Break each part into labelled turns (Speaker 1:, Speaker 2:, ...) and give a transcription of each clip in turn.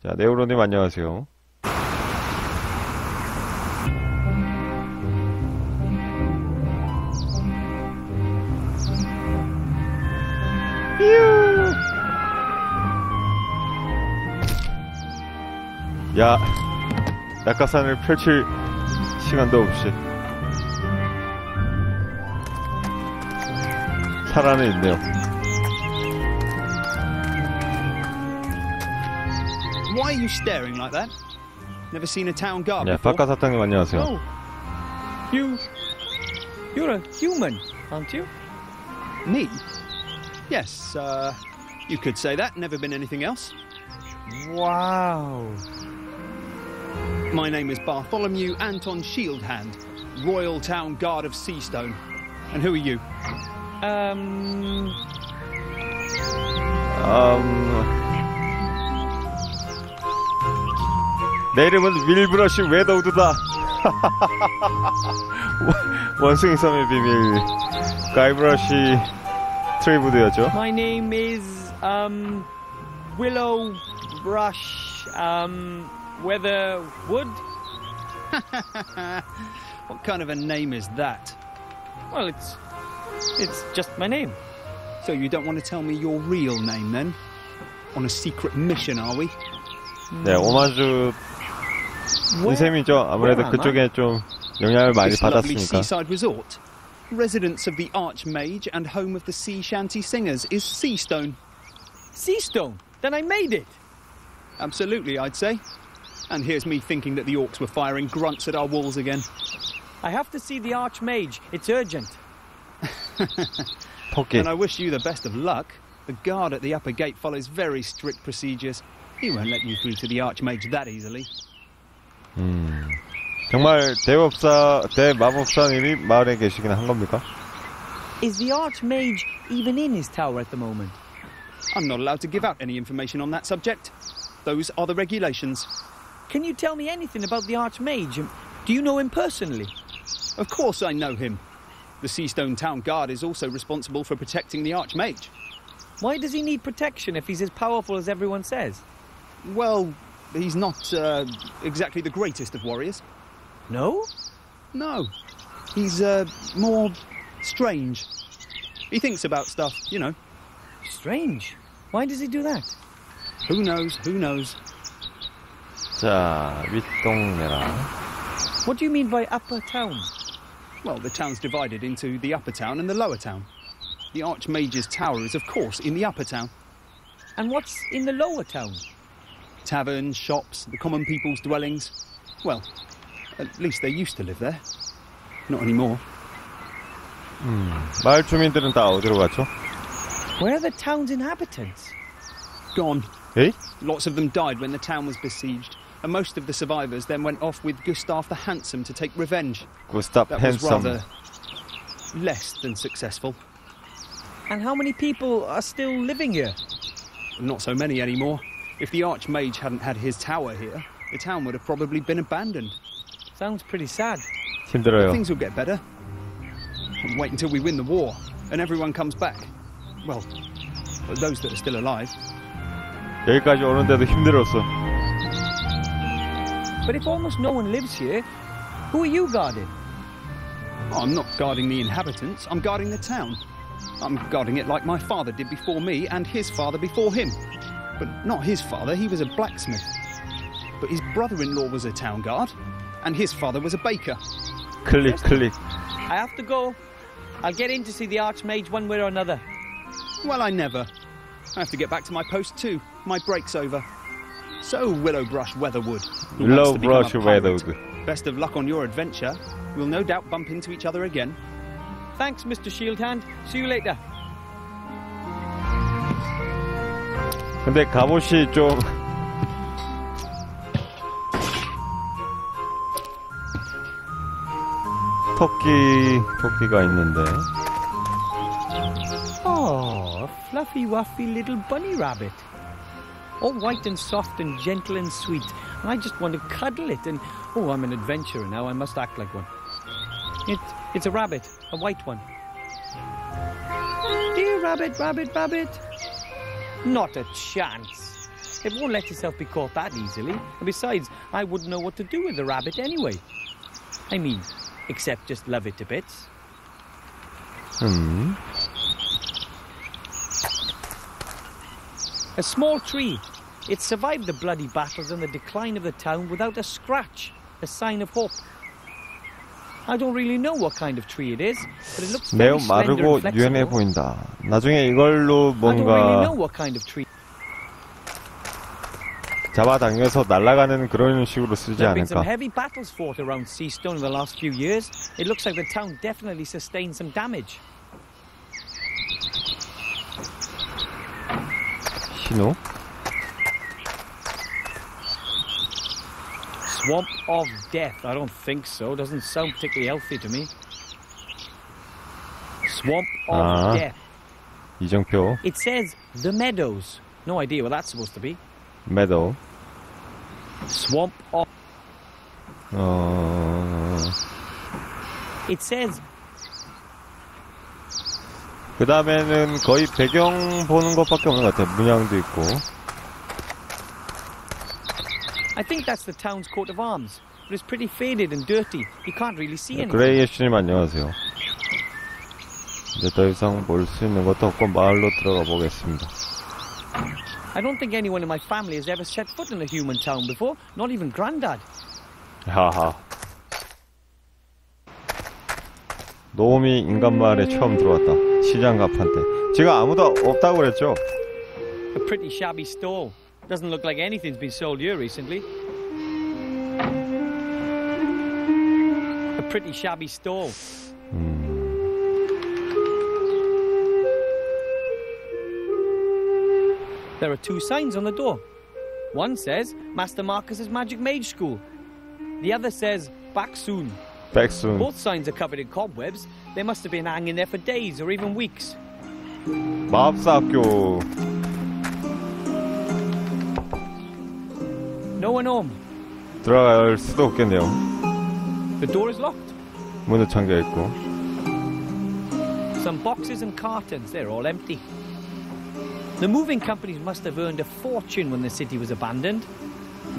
Speaker 1: 자, 네오로님 안녕하세요. 야, 낙하산을 펼칠 시간도 없이 살아는 있네요.
Speaker 2: Why are you staring like that? Never seen a town guard
Speaker 1: 야,
Speaker 2: before?
Speaker 1: 박가사탕님 안녕하세요.
Speaker 3: Oh, you're a human, aren't you?
Speaker 2: Me? Yes, you could say that. Never been anything else.
Speaker 3: Wow.
Speaker 2: My name is Bartholomew Anton Shieldhand, Royal Town Guard of Seastone. And who are you?
Speaker 1: 내 이름은 윌브러시 웨더우드다. 원숭이 섬의 비밀 가이브러시 트레이브드였죠.
Speaker 3: My name is Willow Brush Weatherwood.
Speaker 2: What kind of a name is that?
Speaker 3: Well, it's just my name.
Speaker 2: So you don't want to tell me your real name then? On a secret mission, are we?
Speaker 1: 네, 오마주 셈이죠. 아무래도 그쪽에 좀 영향을 많이
Speaker 2: This lovely
Speaker 1: 받았으니까.
Speaker 2: seaside resort, residence of the Archmage and home of the sea shanty singers, is Seastone.
Speaker 3: Seastone. Then I made it.
Speaker 2: Absolutely, I'd say. And here's me thinking that the orcs were firing grunts at our walls again.
Speaker 3: I have to see the Archmage. It's urgent.
Speaker 1: 토끼.
Speaker 2: And I wish you the best of luck. The guard at the upper gate follows very strict procedures. He won't let you through to the Archmage that easily.
Speaker 1: 정말 대마법사님이 마을에 계시긴 한 겁니까?
Speaker 3: Is the Archmage even in his tower at the moment?
Speaker 2: I'm not allowed to give out any information on that subject. Those are the regulations.
Speaker 3: Can you tell me anything about the Archmage? Do you know him personally?
Speaker 2: Of course I know him. The Seastone Town Guard is also responsible for protecting the Archmage.
Speaker 3: Why does he need protection if he's as powerful as everyone says?
Speaker 2: Well, he's not exactly the greatest of warriors.
Speaker 3: No?
Speaker 2: No. He's more strange. He thinks about stuff, you know.
Speaker 3: Strange. Why does he do that?
Speaker 2: Who knows, who knows.
Speaker 1: 자, 윗동네라.
Speaker 3: What do you mean by upper town?
Speaker 2: Well, the town's divided into the upper town and the lower town. The Archmage's tower is, of course, in the upper town.
Speaker 3: And what's in the lower town?
Speaker 2: Taverns, shops, the common people's dwellings. Well, at least they used to live there. Not anymore.
Speaker 1: 마을 주민들은 다 어디로 갔죠?
Speaker 3: Where are the town's inhabitants?
Speaker 2: Gone.
Speaker 1: 에이?
Speaker 2: Lots of them died when the town was besieged, and most of the survivors then went off with Gustav the Handsome to take revenge.
Speaker 1: 구스탑
Speaker 2: That was
Speaker 1: 핸섬.
Speaker 2: rather less than successful.
Speaker 3: And how many people are still living here?
Speaker 2: Not so many anymore. If the Archmage hadn't had his tower here, the town would have probably been abandoned.
Speaker 3: Sounds pretty sad.
Speaker 1: 힘들어요.
Speaker 2: Things will get better. Wait until we win the war, and everyone comes back. Well, those that are still alive.
Speaker 1: 여기까지 오는데도 힘들었어.
Speaker 3: But if almost no one lives here, who are you guarding?
Speaker 2: I'm not guarding the inhabitants, I'm guarding the town. I'm guarding it like my father did before me and his father before him. But not his father, he was a blacksmith. But his brother-in-law was a town guard, and his father was a baker.
Speaker 1: 클릭 클릭.
Speaker 3: I have to go. I'll get in to see the Archmage one way or another.
Speaker 2: Well, I never. I have to get back to my post too. My break's over. So, Willowbrush Weatherwood. who wants to become a
Speaker 1: Willowbrush
Speaker 2: pirate,
Speaker 1: Weatherwood.
Speaker 2: Best of luck on your adventure. We'll no doubt bump into each other again.
Speaker 3: Thanks, Mr. Shieldhand. See you later.
Speaker 1: 근데 갑옷이 좀 토끼가 있는데.
Speaker 3: Oh, a fluffy, wuffy little bunny rabbit. All white and soft and gentle and sweet. I just want to cuddle it and... Oh, I'm an adventurer now. I must act like one. It's a rabbit, a white one. Dear rabbit, rabbit, rabbit. Not a chance. It won't let itself be caught that easily. And besides, I wouldn't know what to do with the rabbit anyway. I mean, except just love it to bits. A small tree. It survived the bloody battles and the decline of the town without a scratch, a sign of hope. I don't really know what kind of tree it is, but it looks very
Speaker 1: 매우
Speaker 3: slender
Speaker 1: 마르고
Speaker 3: and
Speaker 1: 유연해
Speaker 3: flexible.
Speaker 1: 보인다. 나중에 이걸로
Speaker 3: I don't really
Speaker 1: 뭔가
Speaker 3: know what kind of tree.
Speaker 1: 잡아당겨서 날아가는 그런 식으로 쓰지
Speaker 3: There have been some
Speaker 1: 않을까.
Speaker 3: heavy battles fought around Seastone in the last few years. It looks like the town definitely sustained some damage.
Speaker 1: 신호?
Speaker 3: Swamp of Death. I don't think so. Doesn't sound particularly healthy to me. Swamp of Death.
Speaker 1: 이정표.
Speaker 3: It says The Meadows. No idea what that's supposed to be.
Speaker 1: meadow.
Speaker 3: Swamp of... It says...
Speaker 1: 그 다음에는 거의 배경 보는 것밖에 없는 것 같아요. 문양도 있고.
Speaker 3: I think that's the town's coat of arms, but it's pretty faded and dirty. You can't really see anything.
Speaker 1: 그레이의 주님 안녕하세요. 이제 더 이상 볼 수 있는 것도 없고 마을로 들어가 보겠습니다.
Speaker 3: I don't think anyone in my family has ever set foot in a human town before, not even Grandad.
Speaker 1: 하하. 노움이 인간 마을에 처음 들어왔다. 시장 가판대. 제가 아무도 없다고 그랬죠?
Speaker 3: A pretty shabby store. Doesn't look like anything's been sold here recently. A pretty shabby store. There are two signs on the door. One says Master Marcus's Magic Mage School. The other says back soon.
Speaker 1: Back soon.
Speaker 3: Both signs are covered in cobwebs. They must have been hanging there for days or even weeks.
Speaker 1: 마법사 학교.
Speaker 3: No one home.
Speaker 1: 들어갈 수도 없겠네요.
Speaker 3: The door is locked.
Speaker 1: 문도 잠겨 있고.
Speaker 3: Some boxes and cartons, they're all empty. The moving companies must have earned a fortune when the city was abandoned.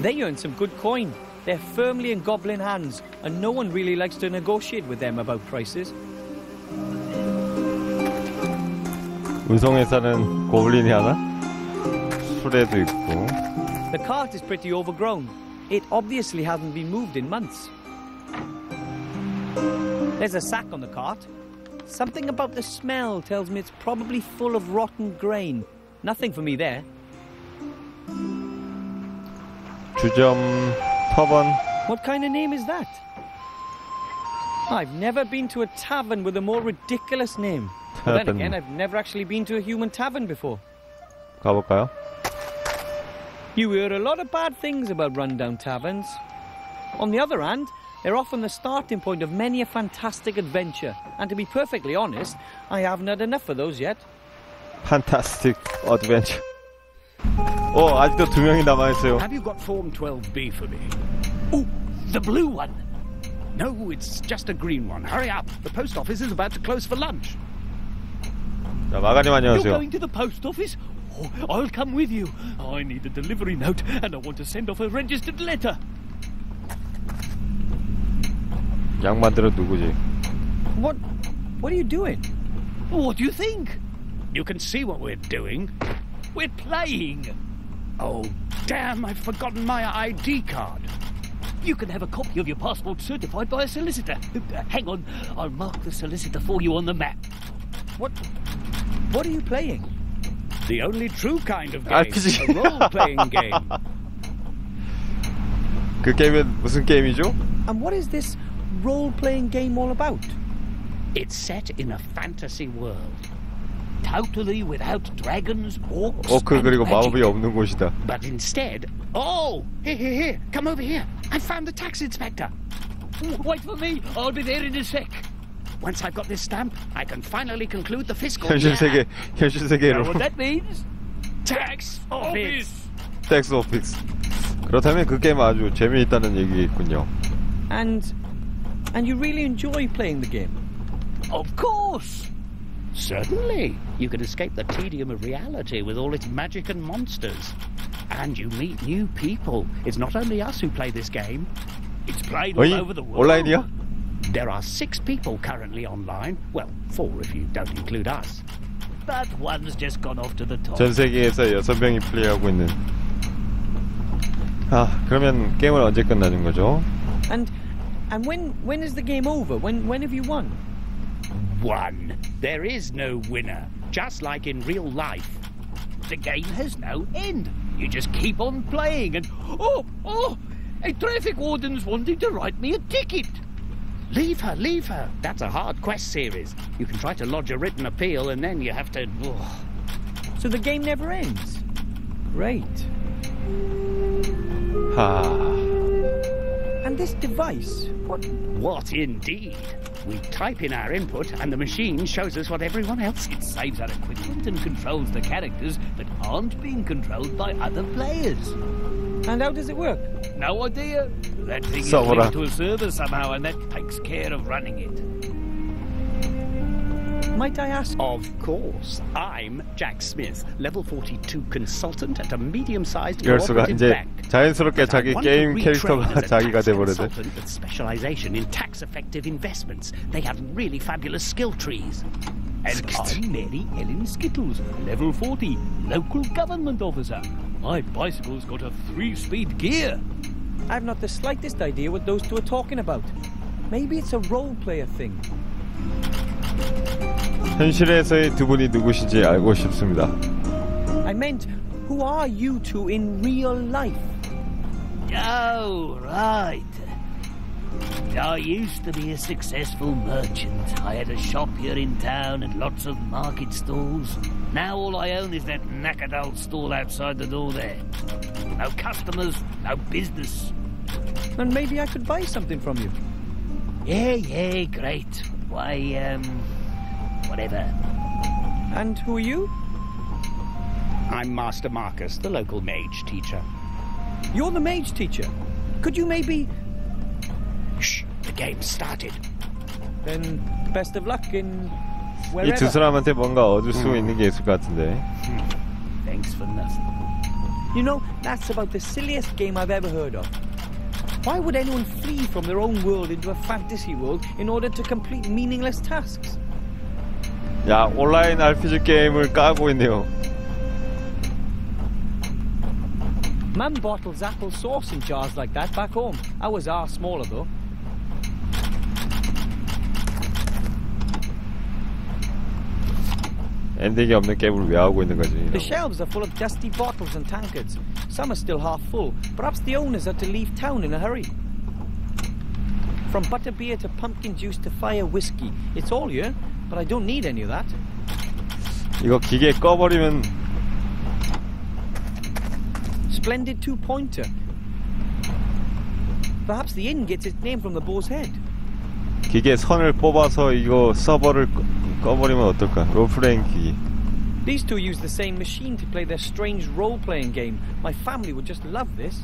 Speaker 3: They earned some good coin. They're firmly in goblin hands, and no one really likes to negotiate with them about prices.
Speaker 1: 운송회사는 고블린이 하나? 수레도 있고.
Speaker 3: The cart is pretty overgrown. It obviously hasn't been moved in months. There's a sack on the cart. Something about the smell tells me it's probably full of rotten grain. Nothing for me there.
Speaker 1: 주점, 터번.
Speaker 3: What kind of name is that? I've never been to a tavern with a more ridiculous name. But then again, I've never actually been to a human tavern before.
Speaker 1: 가볼까요?
Speaker 3: You hear a lot of bad things about rundown taverns. On the other hand, they're often the starting point of many a fantastic adventure. And to be perfectly honest, I haven't had enough of those yet.
Speaker 1: Fantastic adventure. 아직도 두 명이 남아있어요.
Speaker 2: Have you got Form 12B for me? Oh, the blue one. No, it's just a green one. Hurry up. The post office is about to close for lunch.
Speaker 1: 자, 마가님
Speaker 4: You're
Speaker 1: 안녕하세요.
Speaker 4: going to the post office? Oh, I'll come with you. I need a delivery note and I want to send off a registered letter.
Speaker 1: 양반들은 누구지?
Speaker 3: What are you doing?
Speaker 4: What do you think?
Speaker 2: You can see what we're doing.
Speaker 4: We're playing.
Speaker 2: Oh, damn, I've forgotten my ID card.
Speaker 4: You can have a copy of your passport certified by a solicitor. Hang on, I'll mark the solicitor for you on the map.
Speaker 3: What are you playing?
Speaker 2: The only true kind of game.
Speaker 1: RPG.
Speaker 2: A role-playing game.
Speaker 1: 그 게임은 무슨 게임이죠?
Speaker 3: And what is this role-playing game all about?
Speaker 2: It's set in a fantasy world.
Speaker 4: Totally without dragons, orcs,
Speaker 1: 오크
Speaker 4: and
Speaker 1: 그리고
Speaker 4: magic.
Speaker 1: 마법이 없는 곳이다.
Speaker 2: But instead... Oh! Here. Come over here. I found the tax inspector.
Speaker 4: Wait for me. I'll be there in a sec.
Speaker 2: Once I've got this stamp, I can finally conclude the fiscal
Speaker 1: 현실
Speaker 2: year.
Speaker 1: 현실
Speaker 4: Know
Speaker 1: 세계로.
Speaker 4: what that means?
Speaker 2: Tax office.
Speaker 1: 텍스 오픽스. 그렇다면 그 게임 아주 재미있다는 얘기겠군요.
Speaker 3: And you really enjoy playing the game?
Speaker 4: Of course.
Speaker 2: Certainly. You can escape the tedium of reality with all its magic and monsters.
Speaker 4: And you meet new people. It's not only us who play this game. It's played all
Speaker 1: 어이?
Speaker 4: over the world.
Speaker 1: 온라인이야?
Speaker 4: There are 6 people currently online. Well, 4 if you don't include us. But one's just gone off to the top.
Speaker 1: 전 세계에서 6명이 플레이하고 있는. 아, 그러면 게임은 언제 끝나는 거죠?
Speaker 3: And when is the game over? When have you won?
Speaker 4: Won. There is no winner. Just like in real life. The game has no end. You just keep on playing and... Oh! A traffic warden's wanting to write me a ticket. Leave her. That's a hard quest series. You can try to lodge a written appeal and then you have to...
Speaker 3: So the game never ends? Great. And this device,
Speaker 4: What indeed? We type in our input and the machine shows us what everyone else... It saves our equipment and controls the characters that aren't being controlled by other players.
Speaker 3: And how does it work?
Speaker 4: No idea. That thing is
Speaker 1: Sobra.
Speaker 4: linked to a server somehow and that takes care of running it.
Speaker 3: Might I ask?
Speaker 2: Of course. I'm Jack Smith, level 42 consultant at a medium-sized
Speaker 1: 이럴 수가
Speaker 2: cooperative
Speaker 1: 이제
Speaker 2: bank.
Speaker 1: 자연스럽게 자기
Speaker 2: I want to
Speaker 1: 게임
Speaker 2: retrain
Speaker 1: 캐릭터가
Speaker 2: as a
Speaker 1: 자기가
Speaker 2: tax
Speaker 1: 돼버리네.
Speaker 2: consultant with specialization in tax-effective investments. They have really fabulous skill trees.
Speaker 4: And I'm Mary Ellen Skittles, level 40, local government officer. My bicycle's got a 3-speed gear.
Speaker 3: I've not the slightest idea what those two are talking about. Maybe it's a role-player thing.
Speaker 1: 현실에서의 두 분이 누구신지 알고 싶습니다.
Speaker 3: I meant, who are you two in real life?
Speaker 4: Oh, right. I used to be a successful merchant. I had a shop here in town and lots of market stalls. Now all I own is that knackered old stall outside the door there. No customers, no business.
Speaker 3: And maybe I could buy something from you.
Speaker 4: Yeah, great. Why, whatever.
Speaker 3: And who are you?
Speaker 2: I'm Master Marcus, the local mage teacher.
Speaker 3: You're the mage teacher. Could you maybe...
Speaker 2: Shh, the game's started.
Speaker 3: Then best of luck in
Speaker 1: 이 두
Speaker 3: wherever.
Speaker 1: 사람한테 뭔가 얻을 수 있는 게 있을 것 같은데.
Speaker 4: Thanks for nothing.
Speaker 3: You know, that's about the silliest game I've ever heard of. Why would anyone flee from their own world into a fantasy world in order to complete meaningless tasks?
Speaker 1: 야, 온라인 RPG 게임을 까고 있네요.
Speaker 3: Mum bottles apple sauce in jars like that back home. Ours are smaller though.
Speaker 1: 엔딩이 없는 게임을 왜 하고 있는 거지?
Speaker 3: The shelves are full of dusty bottles and tankards. Some are still half full. Perhaps the owners had to leave town in a hurry. From butterbeer to pumpkin juice to fire whiskey. It's all here, but I don't need any of that.
Speaker 1: 이거 기계 꺼버리면
Speaker 3: Splendid two-pointer. Perhaps the inn gets its name from the boar's head.
Speaker 1: 기계 선을 뽑아서 이거 서버를 꺼버리면 어떨까? 롤플레잉 기기.
Speaker 3: These two use the same machine to play their strange role-playing game. My family would just love this.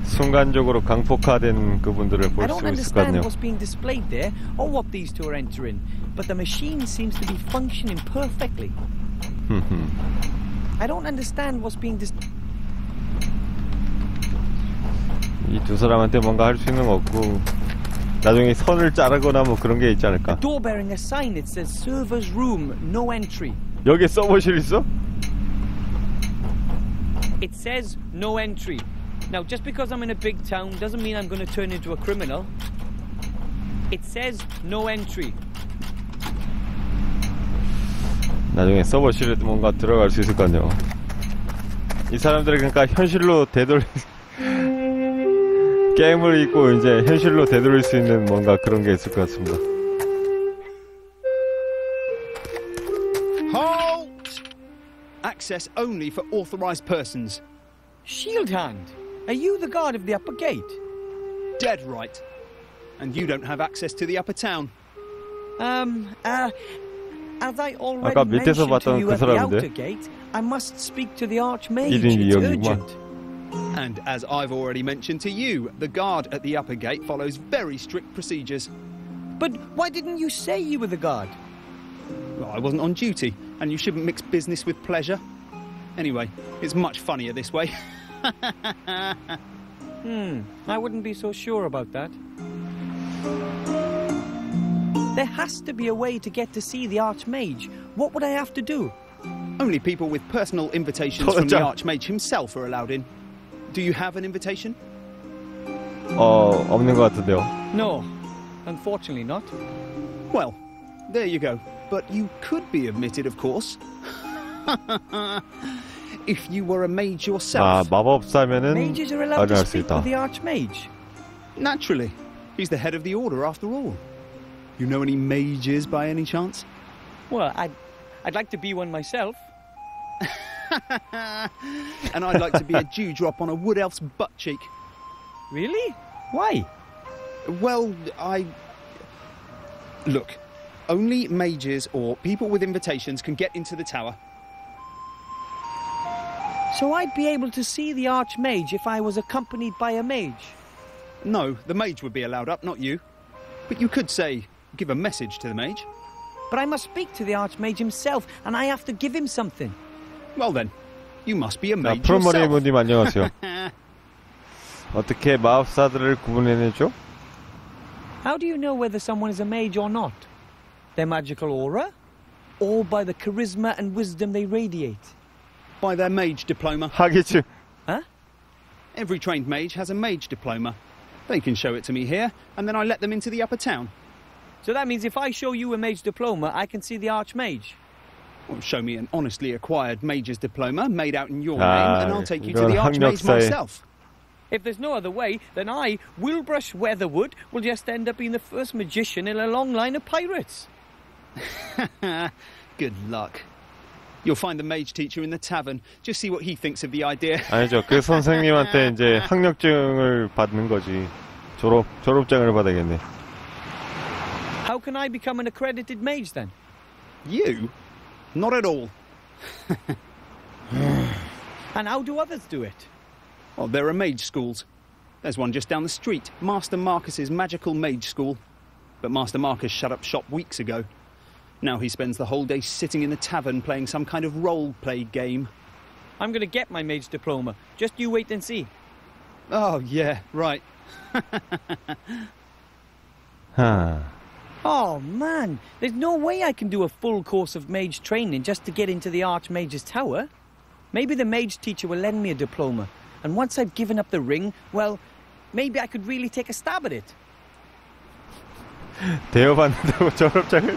Speaker 1: 순간적으로 강폭화된 그분들을
Speaker 3: I
Speaker 1: 볼
Speaker 3: don't
Speaker 1: 수 있을 것
Speaker 3: understand
Speaker 1: 같네요.
Speaker 3: what's being displayed there or what these two are entering, but the machine seems to be functioning perfectly. I don't understand what's being
Speaker 1: 이 두 사람한테 뭔가 할 수 있는 거 없고 나중에 선을 자르거나 뭐 그런 게 있지 않을까?
Speaker 3: door bearing a sign that says server's room, no entry.
Speaker 1: 여기 서버실 있어?
Speaker 3: It says no entry. Now, just because I'm in a big town doesn't mean I'm going to turn into a criminal. It says no entry.
Speaker 1: 나중에 서버실에 뭔가 들어갈 수 있을 것 같네요. 이 사람들이 그러니까 현실로 되돌릴 게임을 잊고 이제 현실로 되돌릴 수 있는 뭔가 그런 게 있을 것 같습니다.
Speaker 2: Halt! Access only for authorized persons.
Speaker 3: Shield hand, are you the guard of the upper gate?
Speaker 2: Dead right. And you don't have access to the upper town.
Speaker 3: As I already
Speaker 1: 아까 밑에서
Speaker 3: mentioned to
Speaker 1: 봤던
Speaker 3: you
Speaker 1: 그
Speaker 3: at the
Speaker 1: 사람인데?
Speaker 3: outer gate, I must speak to the archmage.
Speaker 1: 이름이
Speaker 3: It's
Speaker 1: 여기구만.
Speaker 3: urgent.
Speaker 2: And as I've already mentioned to you, the guard at the upper gate follows very strict procedures.
Speaker 3: But why didn't you say you were the guard?
Speaker 2: Well, I wasn't on duty, and you shouldn't mix business with pleasure. Anyway, it's much funnier this way.
Speaker 3: I wouldn't be so sure about that. There has to be a way to get to see the Archmage. What would I have to do?
Speaker 2: Only people with personal invitations from the Archmage himself are allowed in. Do you have an invitation?
Speaker 1: 없는 것 같은데요.
Speaker 3: No, unfortunately not.
Speaker 2: Well, there you go. But you could be admitted, of course. If you were a mage yourself.
Speaker 1: 마법사면은
Speaker 3: Mages are allowed to
Speaker 1: 수
Speaker 3: speak
Speaker 1: 있다.
Speaker 3: with the Archmage.
Speaker 2: Naturally. He's the head of the order, after all. You know any mages by any chance?
Speaker 3: Well, I'd like to be one myself.
Speaker 2: And I'd like to be a dewdrop on a wood elf's butt cheek.
Speaker 3: Really? Why?
Speaker 2: Well, Look, only mages or people with invitations can get into the tower.
Speaker 3: So I'd be able to see the Archmage if I was accompanied by a mage?
Speaker 2: No, the mage would be allowed up, not you. But you could say, give a message to the mage.
Speaker 3: But I must speak to the Archmage himself, and I have to give him something.
Speaker 2: Well then, you must be a
Speaker 1: 자,
Speaker 2: mage
Speaker 1: 푸른머리
Speaker 2: yourself.
Speaker 1: 분님 안녕하세요. 어떻게 마법사들을 구분해내죠?
Speaker 3: How do you know whether someone is a mage or not? Their magical aura? Or by the charisma and wisdom they radiate?
Speaker 2: By their mage diploma.
Speaker 1: 하기증.
Speaker 3: Huh?
Speaker 2: Every trained mage has a mage diploma. They can show it to me here, and then I let them into the upper town.
Speaker 3: So that means if I show you a mage diploma, I can see the Archmage?
Speaker 2: Well, show me an honestly acquired mage's diploma made out in your
Speaker 1: Ah,
Speaker 2: name, and I'll take you to
Speaker 1: 이건
Speaker 2: the Archmage
Speaker 1: 학력사에-
Speaker 2: myself.
Speaker 3: If there's no other way, then I, Wilbrush Weatherwood, will just end up being the first magician in a long line of pirates.
Speaker 2: Good luck. You'll find the mage teacher in the tavern. Just see what he thinks of the idea.
Speaker 1: 아니죠. 그 선생님한테 이제 학력증을 받는 거지. 졸업장을 받아야겠네.
Speaker 3: How can I become an accredited mage then?
Speaker 2: You? Not at all.
Speaker 3: And how do others do it?
Speaker 2: Well, there are mage schools. There's one just down the street, Master Marcus's magical mage school. But Master Marcus shut up shop weeks ago. Now he spends the whole day sitting in the tavern playing some kind of role-play game.
Speaker 3: I'm going to get my mage diploma. Just you wait and see.
Speaker 2: Oh, yeah, right.
Speaker 3: Oh, man. There's no way I can do a full course of mage training just to get into the Archmage's tower. Maybe the mage teacher will lend me a diploma. And once I've given up the ring, well, maybe I could really take a stab at it.
Speaker 1: 대여받는다고 졸업장을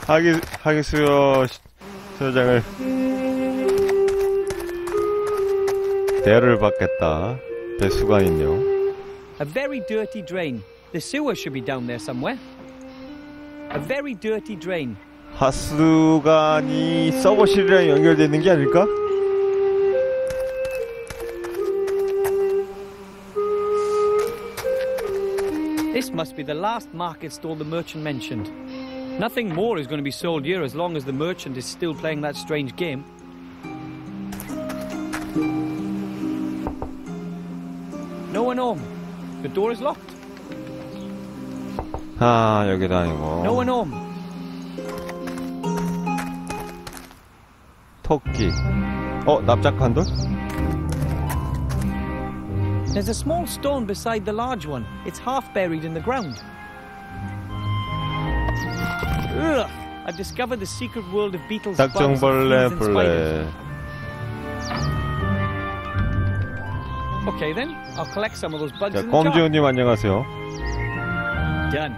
Speaker 1: 하기 수여장을 대여를 받겠다. 배수관인요.
Speaker 3: A very dirty drain. The sewer should be down there somewhere. A very dirty drain.
Speaker 1: 하수관이 서버실이랑 연결되어 있는 게 아닐까?
Speaker 3: This must be the last market stall the merchant mentioned. Nothing more is going to be sold here as long as the merchant is still playing that strange game. No one home. The door is locked.
Speaker 1: 여기도 아니고.
Speaker 3: No one home.
Speaker 1: 토끼. 납작한 돌?
Speaker 3: There's a small stone beside the large one. It's half buried in the ground. Ugh! I've discovered the secret world of beetles, bugs,
Speaker 1: 닭정벌레
Speaker 3: fleas and spiders.
Speaker 1: 벌레.
Speaker 3: Okay then, I'll collect some of those bugs
Speaker 1: 자,
Speaker 3: in the jar.
Speaker 1: 껌지훈님 안녕하세요.
Speaker 3: Done.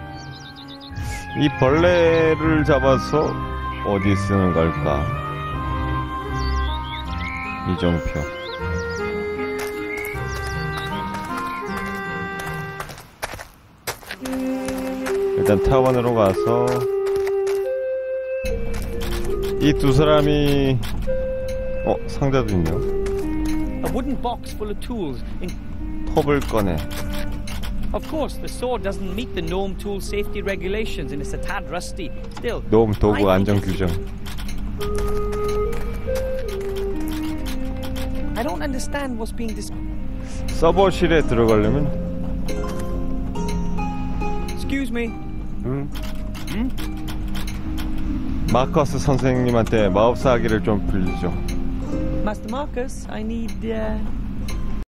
Speaker 1: 이 벌레를 잡아서 어디 쓰는 걸까? 이정표. 일단 타원으로 가서 이 두 사람이 상자도 있네요.
Speaker 3: A wooden box full of tools.
Speaker 1: 톱을 꺼내.
Speaker 3: Of course, the sword doesn't meet the gnome tool safety regulations and it's a tad rusty. Still,
Speaker 1: 놈 도구 안전 규정.
Speaker 3: I don't understand what's being
Speaker 1: 서버실에 들어가려면
Speaker 3: Excuse me.
Speaker 1: 마커스 선생님한테 마법사 하기를 좀 빌리죠.
Speaker 3: Master Marcus, I need